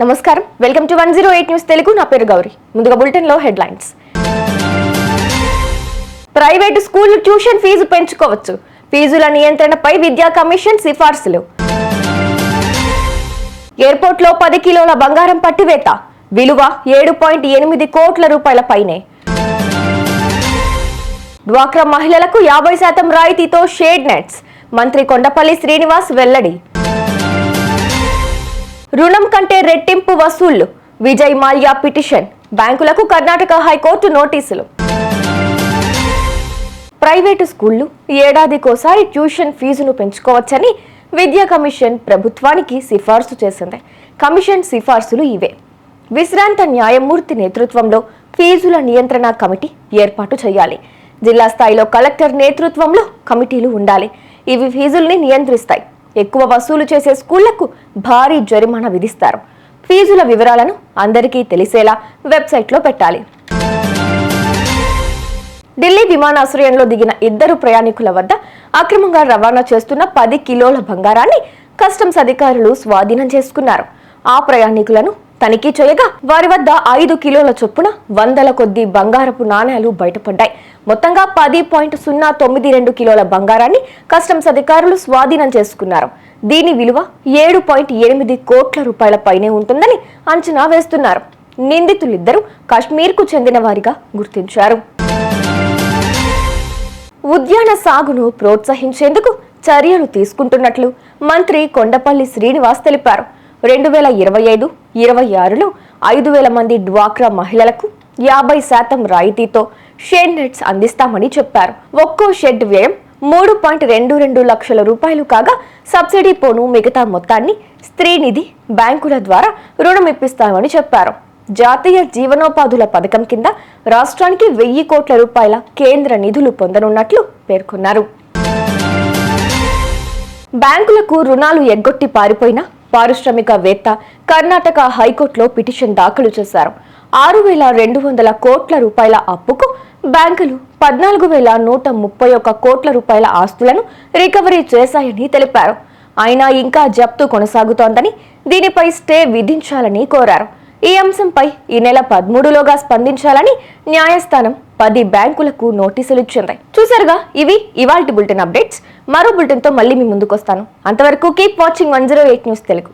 నమస్కారం, welcome to 108 news Telugu. నా పేరు గౌరీ. ముందుగా బులెటిన్ లో హెడ్లైన్స్. ప్రైవేటు స్కూళ్లు ట్యూషన్ ఫీజు పెంచుకోవచ్చు. ఫీజుల నియంత్రణపై విద్యా కమిషన్ సిఫార్సులు. ఎయిర్పోర్ట్ లో 10 కిలోల బంగారం పట్టివేత. విలువ 7.8 కోట్ల రూపాయల పైనే. డ్వాక్రా మహిళలకు 50% రాయితీతో షేడ్ నెట్స్. మంత్రి కొండపల్లి శ్రీనివాస్ వెల్లడి. రుణం కంటే రెట్టింపు వసూళ్లు. విజయ్ మాల్యా పిటిషన్. బ్యాంకులకు కర్ణాటక హైకోర్టు నోటీసులు. ప్రైవేటు స్కూళ్లు ఏడాదికోసారి ట్యూషన్ ఫీజును పెంచుకోవచ్చని విద్యా కమిషన్ ప్రభుత్వానికి సిఫార్సు చేసింది. కమిషన్ సిఫార్సులు ఇవే: విశ్రాంత న్యాయమూర్తి నేతృత్వంలో ఫీజుల నియంత్రణ కమిటీ ఏర్పాటు చేయాలి. జిల్లా స్థాయిలో కలెక్టర్ నేతృత్వంలో కమిటీలు ఉండాలి. ఇవి ఫీజుల్ని నియంత్రిస్తాయి. ఎక్కువ వసూలు చేసే స్కూళ్లకు భారీ జరిమానా విధిస్తారు. ఫీజుల వివరాలను అందరికీ తెలిసేలా వెబ్సైట్లో పెట్టాలి. ఢిల్లీ విమానాశ్రయంలో దిగిన 2 ప్రయాణికుల వద్ద అక్రమంగా రవాణా చేస్తున్న 10 కిలోల బంగారాన్ని కస్టమ్స్ అధికారులు స్వాధీనం చేసుకున్నారు. ఆ ప్రయాణికులను తనిఖీ చేయగా వారి వద్ద 5 కిలోల చొప్పున వందల కొద్దీ బంగారపు నాణేలు బయటపడ్డాయి. మొత్తంగా 10.092 కిలోల బంగారాన్ని కస్టమ్స్ అధికారులు స్వాధీనం చేసుకున్నారు. దీని విలువ 7.8 కోట్ల రూపాయల పైనే ఉంటుందని అంచనా వేస్తున్నారు. నిందితులిద్దరూ కాశ్మీర్కు చెందిన వారిగా గుర్తించారు. ఉద్యాన సాగును ప్రోత్సహించేందుకు చర్యలు తీసుకుంటున్నట్లు మంత్రి కొండపల్లి శ్రీనివాస్ తెలిపారు. 2025-26లో 5,000 మంది డ్వాక్రా మహిళలకు 50% రాయితీతో షెడ్ నెట్స్ అందిస్తామని చెప్పారు. ఒక్కో షెడ్ వ్యయం 3.22 లక్షల రూపాయలు కాగా సబ్సిడీ పోను మిగతా మొత్తాన్ని స్త్రీనిధి బ్యాంకుల ద్వారా రుణం ఇప్పిస్తామని చెప్పారు. జాతీయ జీవనోపాధుల పథకం కింద రాష్ట్రానికి 1,000 కోట్ల రూపాయల కేంద్ర నిధులు పొందనున్నట్లు పేర్కొన్నారు. బ్యాంకులకు రుణాలు ఎగ్గొట్టి పారిపోయిన పారిశ్రామికవేత్త కర్ణాటక హైకోర్టులో పిటిషన్ దాఖలు చేశారు. 6,200 కోట్ల రూపాయల అప్పుకు బ్యాంకులు 14,131 కోట్ల రూపాయల ఆస్తులను రికవరీ చేశాయని తెలిపారు. అయినా ఇంకా జప్తు కొనసాగుతోందని, దీనిపై స్టే విధించాలని కోరారు. ఈ అంశంపై ఈ నెల 13లోగా స్పందించాలని న్యాయస్థానం 10 బ్యాంకులకు నోటీసులు ఇచ్చింది. చూసారుగా, ఇవి ఇవాల్టి బులెటిన్ అప్డేట్స్. మరో బులెటిన్ తో మళ్ళీ మీ ముందుకు వస్తాను. అంతవరకు కీప్ వాచింగ్ 108 న్యూస్ తెలుగు.